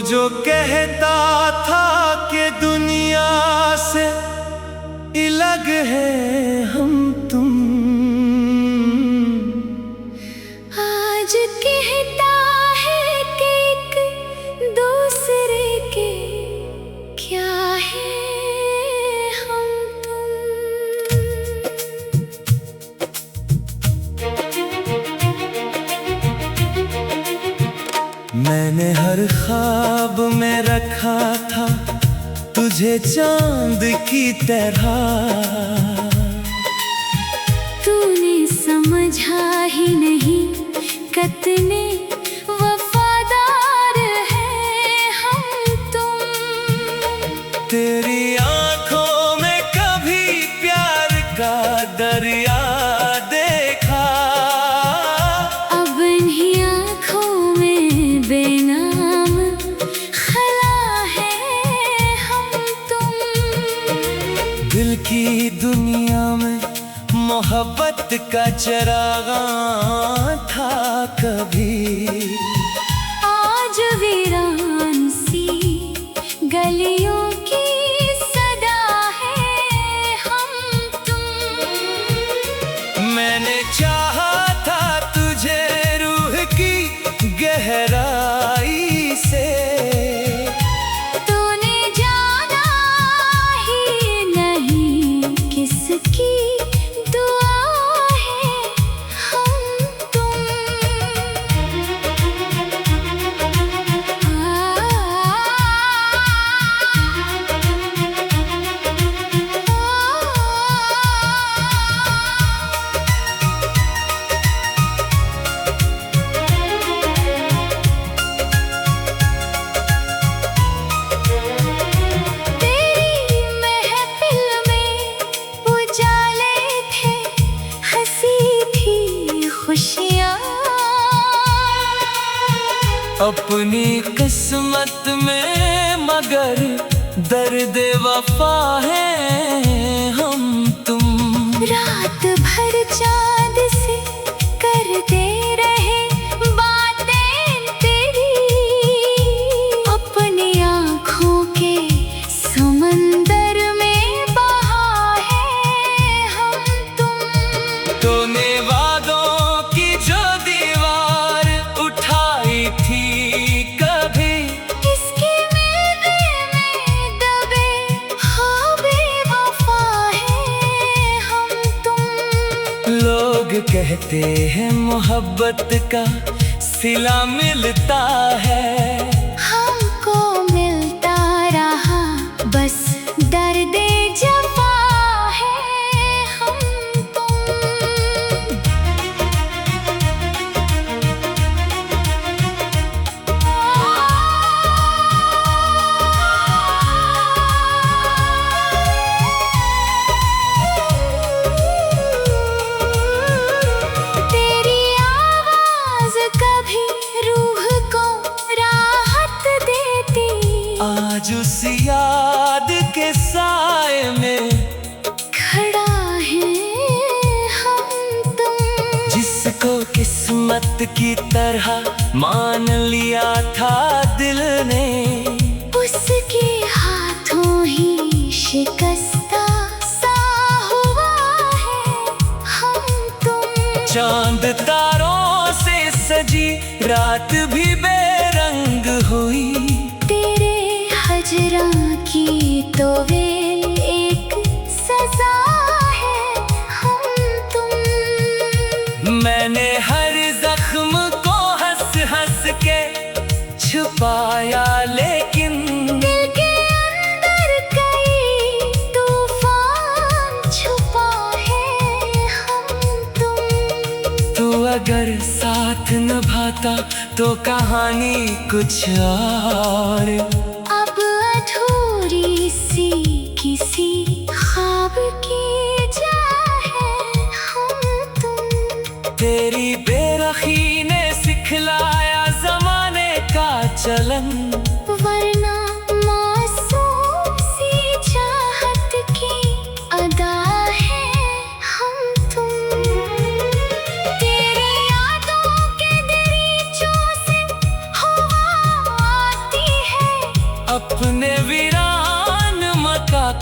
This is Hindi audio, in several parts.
जो कहता था कि दुनिया से अलग है हम तुम, आज कहता है कि एक दूसरे के क्या है हम तुम। मैंने हर ख्वाब में रखा था तुझे चांद की तरह, तूने समझा ही नहीं कितने वफादार हैं हम तुम। तेरी आंखों में कभी प्यार का दरिया देखा, अब इन्हीं आँखों में बेनाम खला है हम तुम। दिल की दुनिया में मोहब्बत का चरागा था कभी, आज वीरान सी गलियों की सदा है हम तुम। मैंने चाहा था तुझे रूह की गहराई से, तूने जाना ही नहीं किसकी दुआ है हम तुम। तेरी महफिल में उजाले थे, हंसी थी खुशियाँ। अपनी किस्मत में मगर दर्द वफा है हम तुम। रात भर चाँद से करते रहे बातें तेरी, अपनी आँखों के समंदर में बहा है हम तुम। तूने वादों की जो दीवार उठाई थी कभी, इसके मिलने में दबे ख्वाबे वफा है हम तुम। लोग कहते हैं मोहब्बत का सिला मिलता है, हमको मिलता रहा बस दर्दे जफा है हम तुम। तेरी आवाज कभी रूह को राहत देती, आज उस याद के साए में खड़ा है हम तुम। जिसको किस्मत की तरह मान लिया था दिल ने, उसके हाथों ही शिकस्ता सा हुआ है हम तुम। चांद तारों से सजी रात भी बेरंग हुई, तेरे हजरा की तो वेल एक सजा है हम तुम। मैंने हर जख्म को हंस हंस के छुपाया, लेकिन दिल के अंदर कई तूफान छुपा है हम तुम। तू अगर साथ निभाता तो कहानी कुछ और, अब अधूरी सी किसी ख्वाब की जा है हम तुम। तेरी बेरखी ने सिखलाया जमाने का चलन, वरना मासूम सी चाहत की अदा है हम तुम। तेरी यादों के दरीचों से हवा आती है,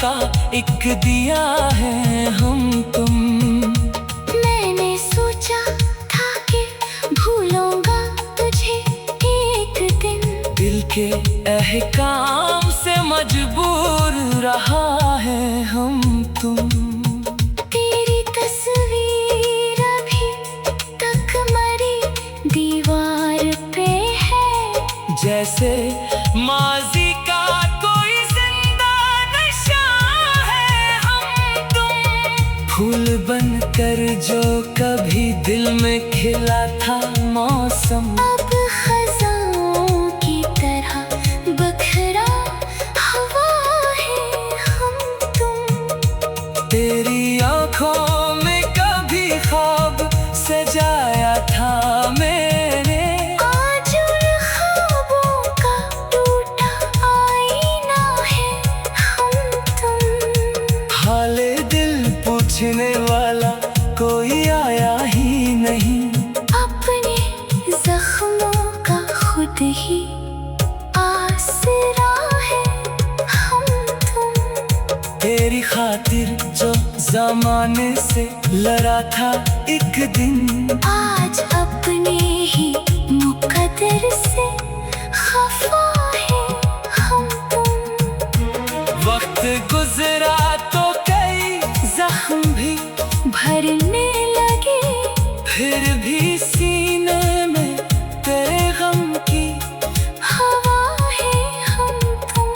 का एक दिया है हम तुम। मैंने सोचा था कि भूलूंगा तुझे एक दिन, दिल के अहकाम से मजबूर रहा है हम तुम। तेरी तस्वीर अभी तक मरी दीवार पे है, जैसे माजी का कोई जिंदा नशा है हम तुम। फूल बनकर जो कभी दिल में खिला था मौसम, अब खज़ानों की तरह बखरा हवा है हम तुम। तेरी आंखों में कभी ख्वाब सजाया था मैंने, आज उन ख्वाबों का टूटा आईना है हम तुम। हाले दिल पूछने वाला कोई आया ही नहीं, अपने जख्मों का खुद ही आसरा है हम तुम। तेरी खातिर जो जमाने से लड़ा था एक दिन, आज अपने ही मुकद्दर से खफा है हम तुम। वक्त गुजरा तो कई जख्म भी भरने लगे, फिर भी सीने में तेरे गम की हवा है हम तुम।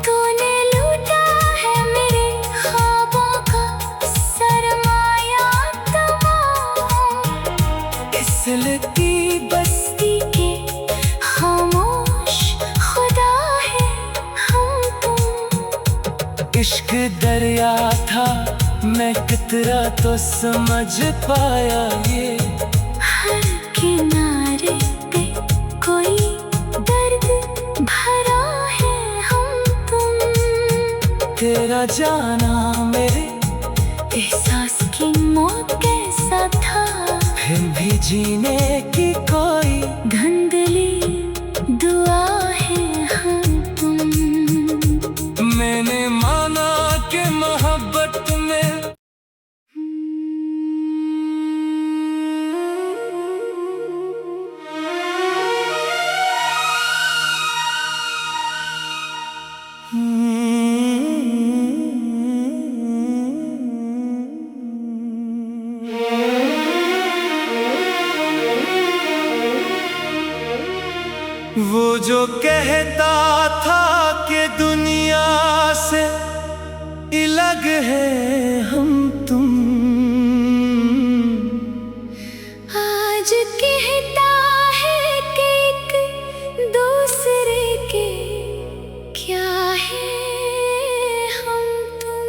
तूने लूटा है मेरे ख्वाबों का सरमाया तमाम, इसलिए बस्ती के खामोश खुदा है हम तुम। इश्क दरिया था मैं कितना तो समझ पाया, ये हर किनारे पे कोई दर्द भरा है हम तुम। तेरा जाना मेरे एहसास की मौत कैसा था, फिर भी जीने की कोई धुंधली दुआ है हम तुम। मैंने माना कि मोहब्बत में वो जो कहता था कि दुनिया से अलग है हम तुम, आज कहता है कि एक दूसरे के क्या है हम तुम।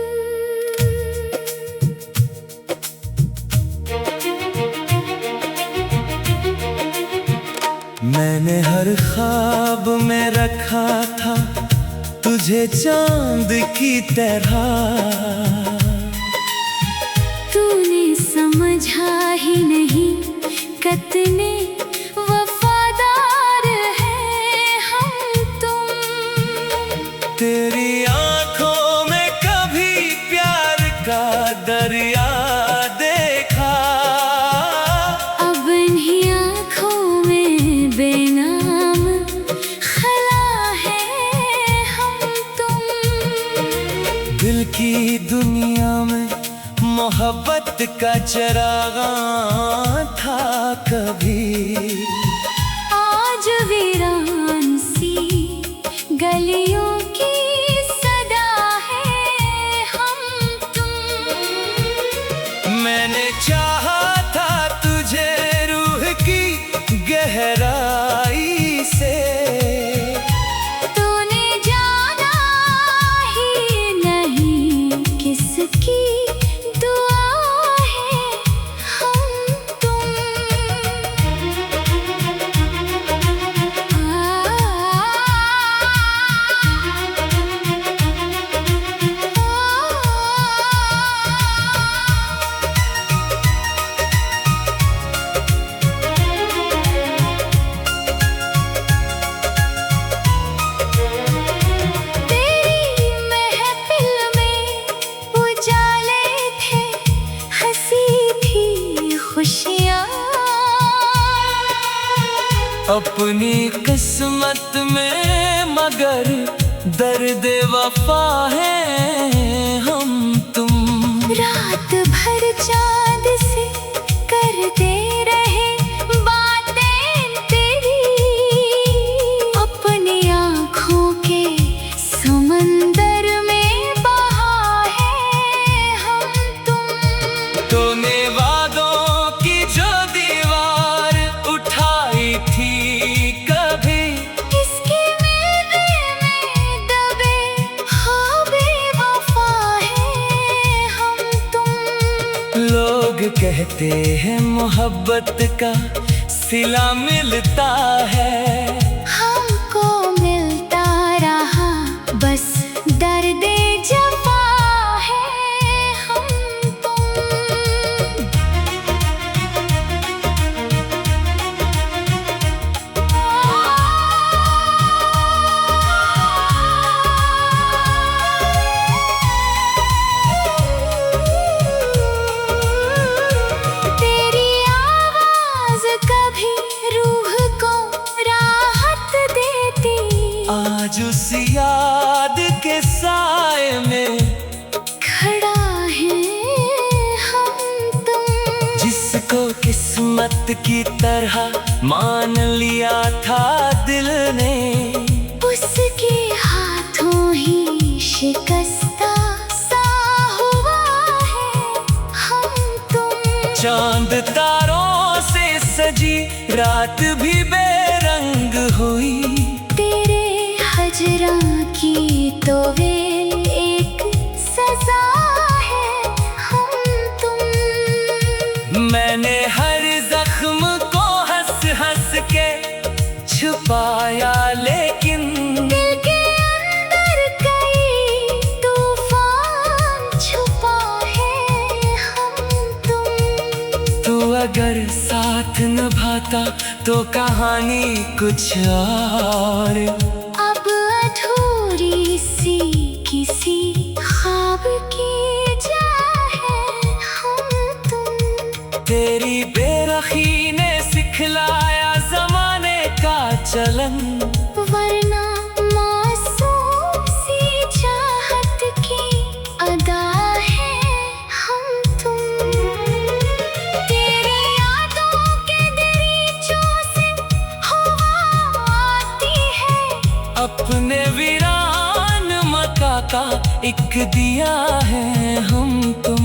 मैंने हर ख्वाब में रखा था तुझे चांद की तरह, तूने समझा ही नहीं कितने वफादार हैं हम तुम। तेरी आंखों में कभी प्यार का दरिया देखा, अब इन्हीं आँखों में बेनाम खला है हम तुम। दिल की दुनिया में मोहब्बत का चिराग था कभी, आज वीरान सी गलियों की सदा है हम तुम। मैंने चाहा था तुझे रूह की गहराई से, तूने जाना ही नहीं किसकी दुआ है हम तुम। अपनी किस्मत में मगर दर्द वफा है हम तुम। रात भर चांद से करते रहे बातें तेरी, अपनी आँखों के समंदर में बहा है हम तुम। तूने वादों की जो दीवार उठाई थी कभी, इसके मेले में दबे ख्वाबे वफा है हम तुम। लोग कहते हैं मोहब्बत का सिला मिलता है, हमको मिलता रहा बस दर्द जफा है हम तुम। तेरी आवाज कभी रूह को राहत देती, आज उस याद के साए में खड़ा है हम तुम। जिसको किस्मत की तरह मान लिया था दिल ने, उसके हाथों ही शिकस्ता सा हुआ है हम तुम। चांद तारों से सजी रात भी बेरंग हुई, तेरे हजरा की तो वेल एक सजा है हम तुम। मैंने हर जख्म को हंस हंस के छुपाया, लेकिन दिल के अंदर कई तूफान छुपा है हम तुम। तू अगर साथ निभाता तो कहानी कुछ और। अब अधूरी सी किसी ख्वाब की जा है हम तुम। तेरी बेरखी ने सिखलाया जमाने का चलन, वरना मासूम सी चाहत की अदा है हम तुम। तेरी यादों के दरीचों से हवा आती है, अपने वीरान मका का एक दिया है हम तुम।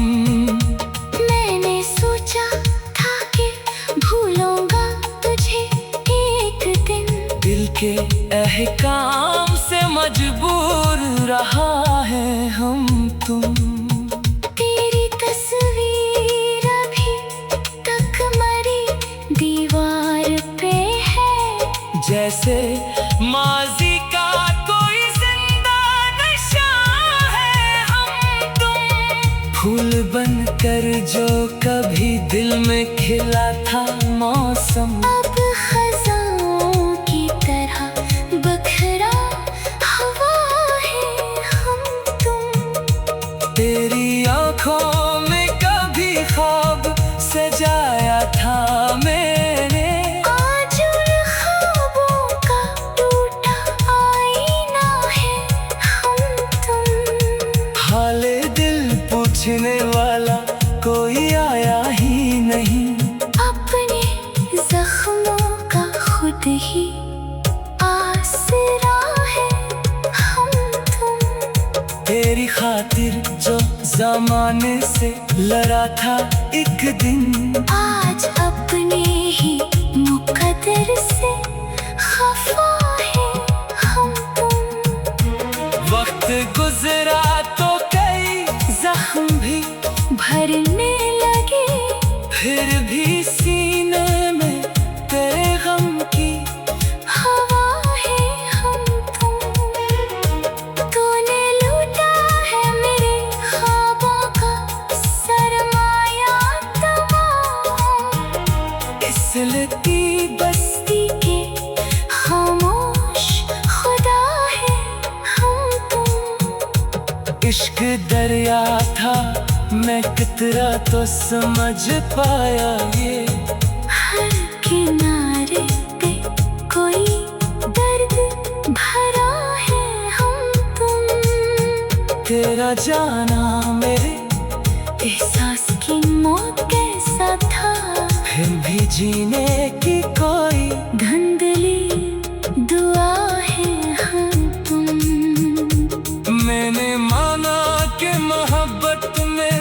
मैंने सोचा था कि भूलूंगा तुझे एक दिन, दिल के अहकाम से मजबूर रहा है हम तुम। तेरी तस्वीर अभी तक मरी दीवार पे है, जैसे माजी का कोई जिंदा नशा है हम तुम। फूल बनकर जो कभी दिल में खिला था मौसम, अब खज़ाओं की तरह बखरा हवा है हम तुम। तेरी आंखों में कभी ख्वाब सजाया था मैंने, आज उन ख्वाबों का टूटा आईना है हम तुम। हाले दिल पूछने वाला कोई आया ही नहीं, अपने जख्मों का खुद ही आसरा है हम तुम। तेरी खातिर जो जमाने से लड़ा था एक दिन, आज अपने ही मुकद्दर से खफा है हम तुम। वक्त गुजरा तो कई जख्म भी भरने लगे, फिर भी सीने में तेरे गम की हवा है हम तुम। तूने लूटा है मेरे ख्वाबों का सरमाया तमाम, इस लती बस्ती के खामोश खुदा है हम तुम। इश्क दरिया था मैं कितना तो समझ पाया ये, हर किनारे पे कोई दर्द भरा है हम तुम। तेरा जाना मेरे एहसास की मौत कैसा था, फिर भी जीने की कोई धुंधली दुआ है हम तुम। मैंने माना कि मोहब्बत में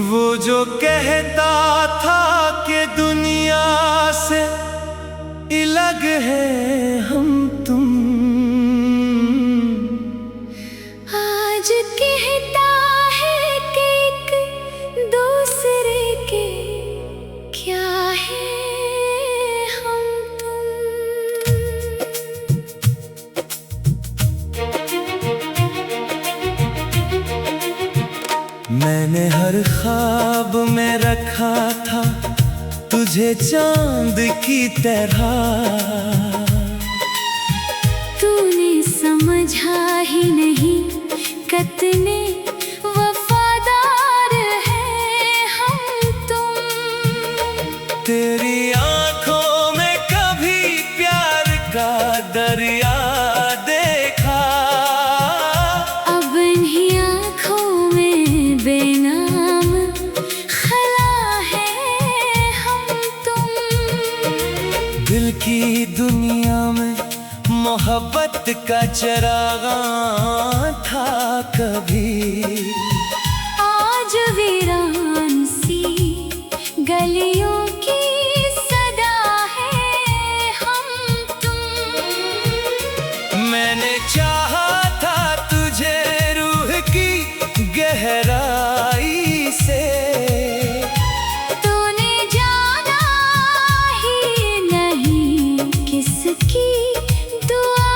वो जो कहता था कि दुनिया से अलग है हम तुम, आज कहता है कि एक दूसरे के क्या है हम तुम। मैंने हर ख्वाब में रखा था तुझे चांद की तरह, तूने समझा ही नहीं कितने वफादार हैं हम तुम। तेरी आंखों में कभी प्यार का दरिया देखा, अब इन्हीं आँखों में बेनाम खला है हम तुम। दिल की दुनिया में मोहब्बत का चरागा था कभी, आज वीरान सी गलियों की सदा है हम तुम। मैंने चाहा था तुझे रूह की गहराई से, तूने जाना ही नहीं किसकी दुआ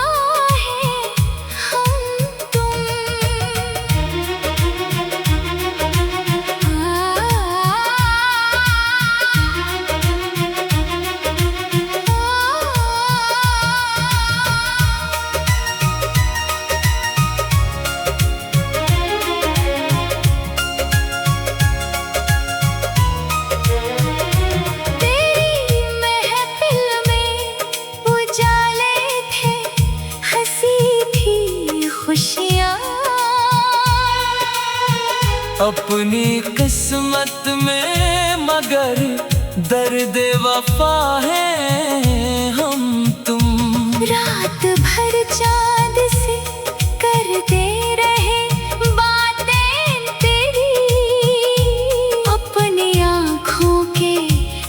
है हम तुम। तेरी महफिल में उजाले थे, हंसी थी खुशियाँ। अपनी किस्मत में मगर दर्द वफा है हम तुम। रात भर चाँद से करते रहे बातें तेरी, अपनी आँखों के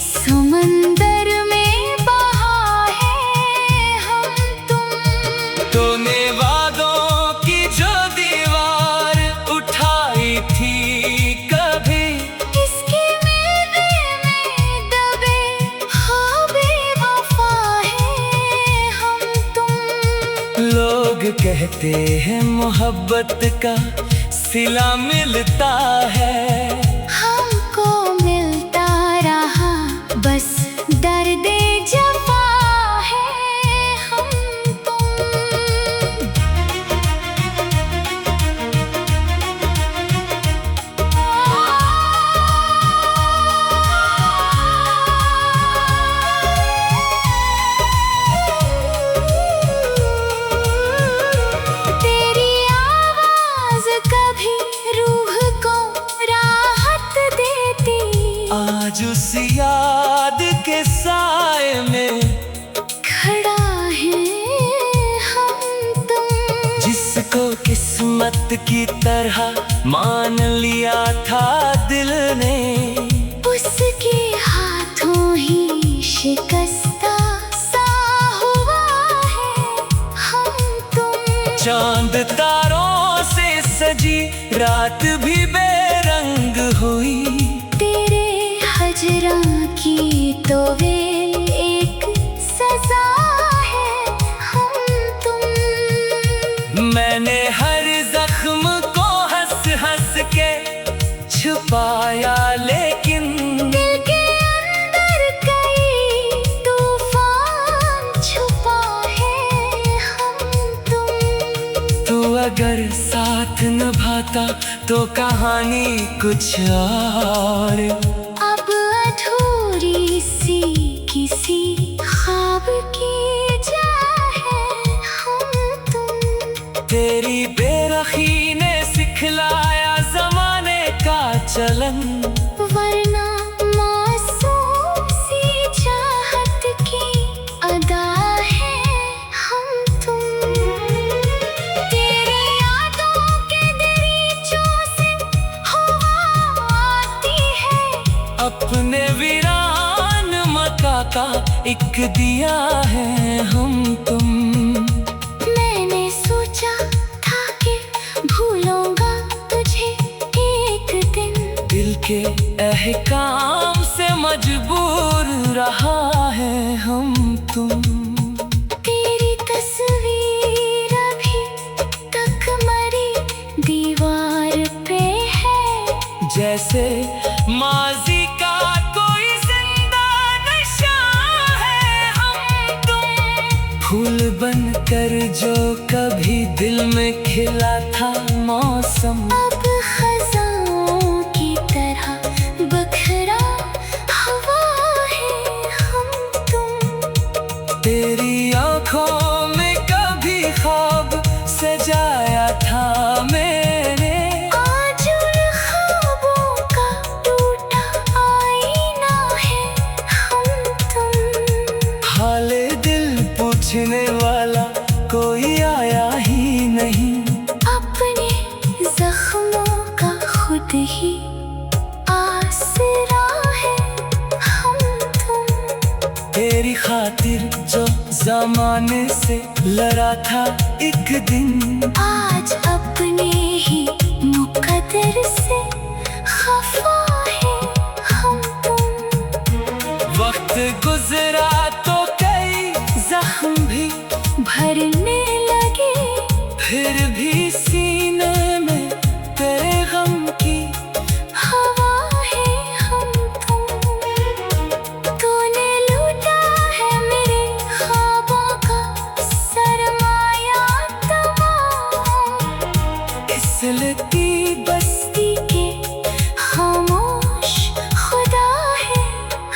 समंदर में बहा है हम तुम। तूने वादों की जो दीवार उठाई थी कभी, इसके मेले में दबे हाँ बेवफा है हम तुम। लोग कहते हैं मोहब्बत का सिला मिलता है, हमको मिलता रहा बस दर्द जफा है हम तुम। तेरी आवाज कभी रूह को राहत देती, आज उस याद के साए में खड़ा है हम तुम। जिसको किस्मत की तरह मान लिया था दिल ने, उसके हाथों ही शिकस्ता सा हुआ है हम तुम। चांद तारों से सजी रात भी बेरंग हुई, तेरे हजरा की तो वे एक सजा है हम तुम। मैंने हर जख्म को हंस हंस के छुपा पाया, लेकिन दिल के अंदर कई तूफान छुपा है हम तुम। तू अगर साथ निभाता तो कहानी कुछ और। अब अधूरी सी किसी ख्वाब की चाह है हम तुम। तेरी बेरखी ने सिखलाया जमाने का चलन, वरना मासूम सी चाहत की अदा है हम तुम। तेरी यादों के दरीचों से हवा आती है, अपने वीरान मका का एक दिया है हम तुम। मैंने सोचा था कि भूलूंगा तुझे एक दिन, दिल के अहकाम से मजबूर रहा है हम तुम। तेरी तस्वीर अभी तक मरी दीवार पे है, जैसे माजी का कोई जिंदा निशान है हम तुम। फूल बनकर जो कभी दिल में खिला था मौसम, अब खज़ानों की तरह बखरा हवा है हम तुम। तेरी आँखों में कभी ख्वाब सजाया था मैंने, आज उन ख्वाबों का टूटा आईना है हम तुम। हाले दिल पूछने वाला कोई आया ही नहीं, अपने जख्मों का खुद ही आसरा है हम तुम। तेरी खातिर जो जमाने से लड़ा था एक दिन, आज अपने ही मुकद्दर से खफा है हम तुम। वक्त गुजरा तो कई जख्म भी भरने लगे, फिर भी सीने में तेरे गम की हवा है हम तुम। तूने लूटा है मेरे ख्वाबों का सरमाया तमाम, इस लती बस्ती के खामोश खुदा है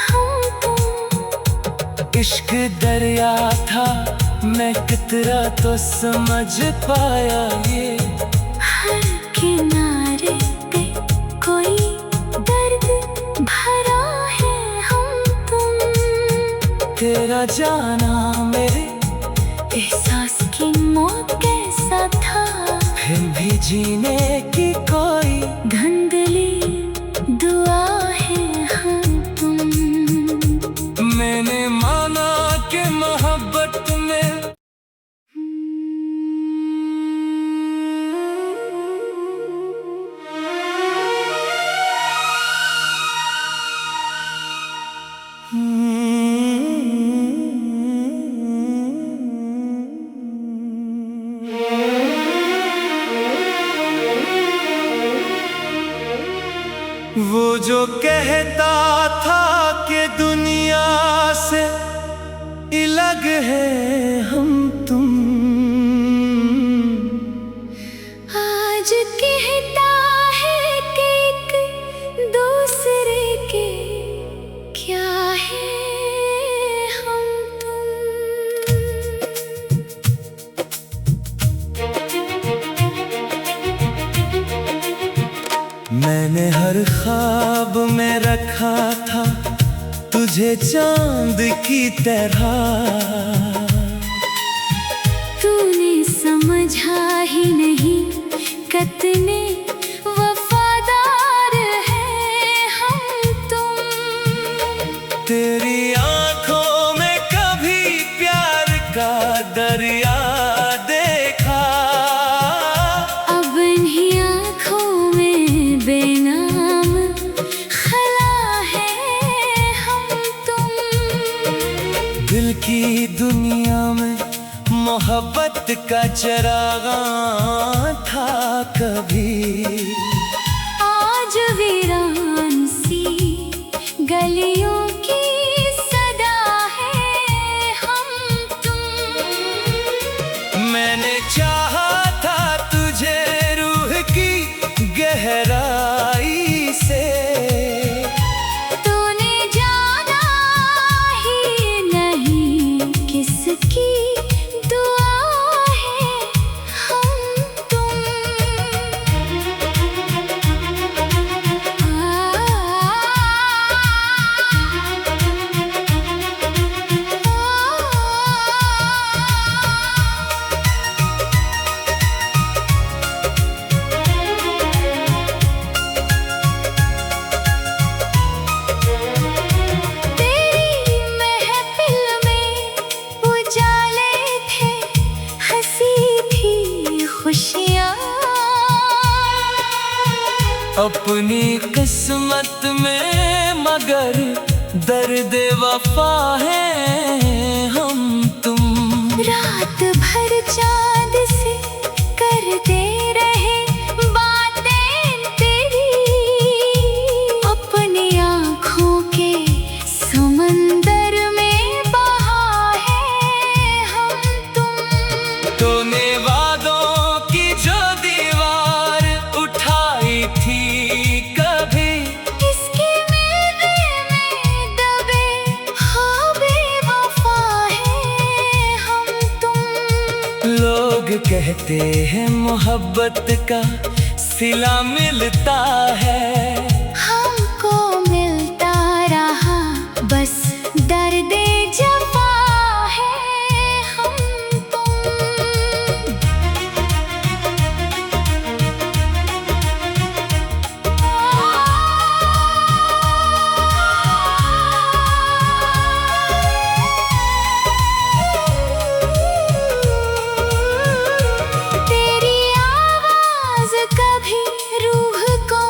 हम तुम। इश्क दरिया था, मैं कितना तो समझ पाया ये। हर किनारे पे कोई दर्द भरा है हम तुम। तेरा जाना मेरे एहसास की मौत कैसा था, फिर भी जीने की कोई धुंधली दुआ है हम तुम। मैंने माना कि मोहब्बत में वो जो कहता था कि दुनिया से अलग है हम तुम, आज कहता है कि एक दूसरे के क्या है हम तुम। मैंने हर ख्वाब में रखा था तुझे चांद की तरह, तूने समझा ही नहीं कितने वफादार हैं हम तुम। तेरी आंखों में कभी प्यार का दरिया देखा, अब इन्हीं आँखों में बेनाम खला है हम तुम। दिल की दुनिया में मोहब्बत का चरागा था कभी, आज भी वीरान सी गलियों की सदा है हम तुम। मैंने चाहा था तुझे रूह की गहराई से, तूने जाना ही नहीं किसकी दुआ है हम तुम। तेरी महफिल में उजाले थे, हंसी थी खुशियाँ। अपनी किस्मत में मगर दर्द वफा है हम तुम। रात भर चांद से करते रहे बातें तेरी, अपनी आँखों के समंदर में बहा है हम तुम। तूने वादों की जो दीवार उठाई थी कभी, इसके मिलने में दबे हाँ बेवफा है हम तुम। लोग कहते हैं मोहब्बत का सिला मिलता है, हमको मिलता रहा बस दर्द जफा है हम तुम। तेरी आवाज कभी रूह को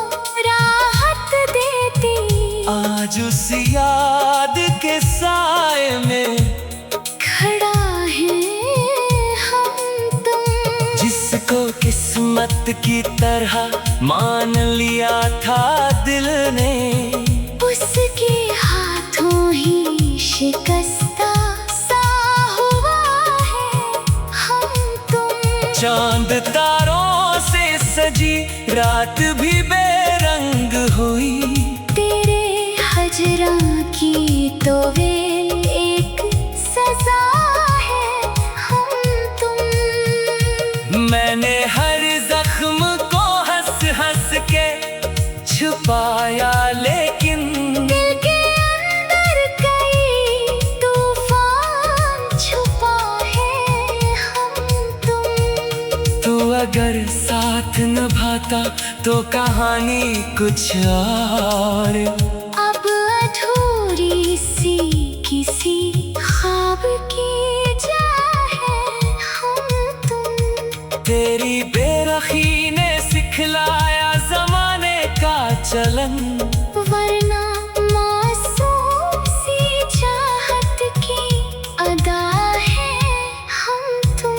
राहत देती, आज उस याद के साए में खड़ा है हम तुम। जिसको किस्मत की तरह मान लिया था दिल ने, उसके हाथों ही शिकस्ता सा हुआ है हम तुम। चांद तारों से सजी रात भी बेरंग हुई, तेरे हजरा की तो वेल एक सजा है हम तुम। मैंने हर जख्म को हंस हंस के छुपाया, लेकिन दिल के अंदर कई तूफान छुपा है हम तुम। तू अगर साथ निभाता तो कहानी कुछ और। अब अधूरी सी किसी ख्वाब की चाह है हम तुम। तेरी बेरखी ने सिखलाया जमाने का चलन, वरना मासूम सी चाहत की अदा है हम तुम।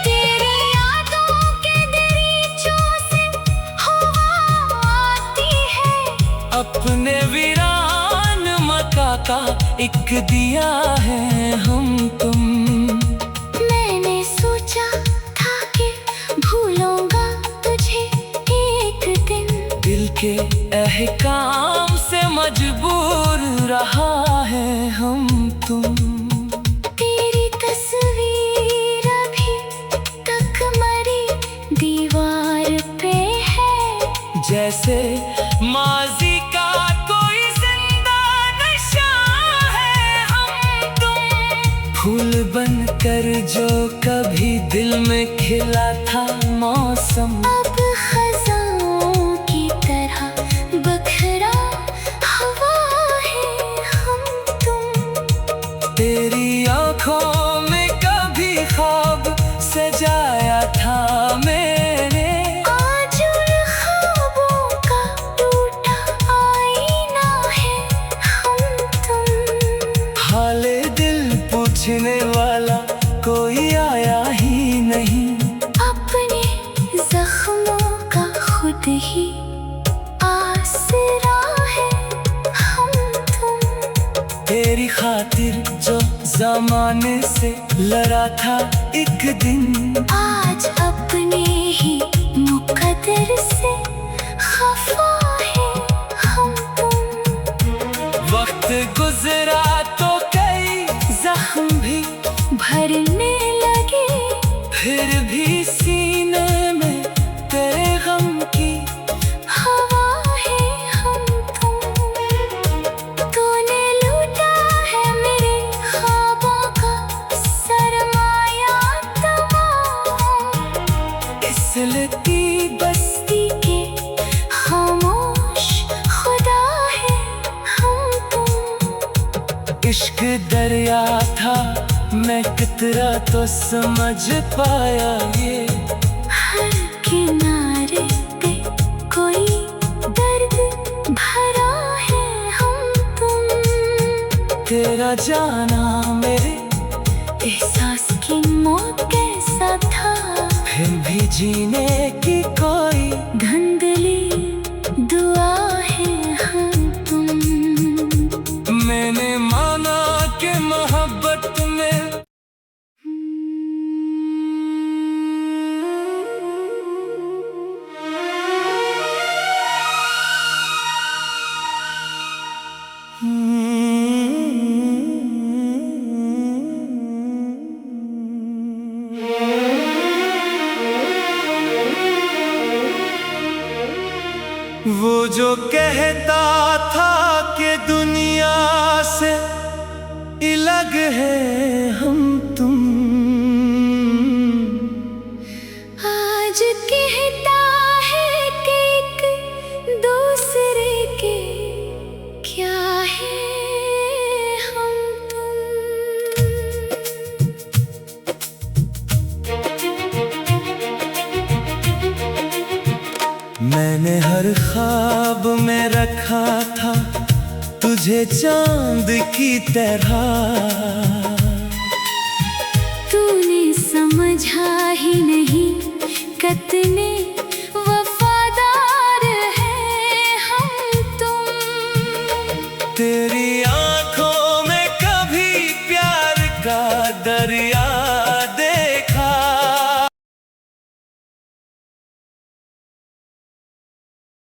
तेरी यादों के दरीचों से हवा आती है, अपने वीरान मका का एक दिया है हम तुम। मैंने सोचा था कि भूलूंगा तुझे एक दिन, दिल के अहकाम से मजबूर रहा है हम तुम। तेरी तस्वीर अभी तक मरी दीवार पे है, जैसे माजी का कोई जिंदा नशा है हम तुम। फूल बनकर जो कभी दिल में खिला था मौसम, अब खज़ानों की तरह बखरा हवा है हम तुम। तेरी आँखों में कभी ख्वाब सजाया था मैंने, आज उन ख्वाबों का टूटा आईना है हम तुम। हाले दिल पूछने वाला कोई आया ही नहीं, अपने जख्मों का खुद ही तेरी खातिर जो जमाने से लड़ा था एक दिन, आज अपने ही मुकद्दर से खफा है हम तुम। वक्त गुजरा तो कई जख्म भी भरने लगे, फिर भी सीने में तेरे गम की हवा है हम तुम। तूने लूटा है मेरे ख्वाबों का सरमाया तमाम। इस लती बस्ती के खामोश खुदा है हम तुम। इश्क दरिया था, मैं कितना तो समझ पाया ये। हर किनारे पे कोई दर्द भरा है हम तुम। तेरा जाना मेरे एहसास की मौत कैसा था, फिर भी जीने की कोई धुंधली दुआ है हम तुम। मैंने माना कि मोहब्बत में वो जो कहता था कि दुनिया से अलग है हम तुम, आज कहता है कि एक दूसरे के क्या है हम तुम। मैंने हर ख्वाब में रखा था तुझे चांद की तरह, तूने समझा ही नहीं कितने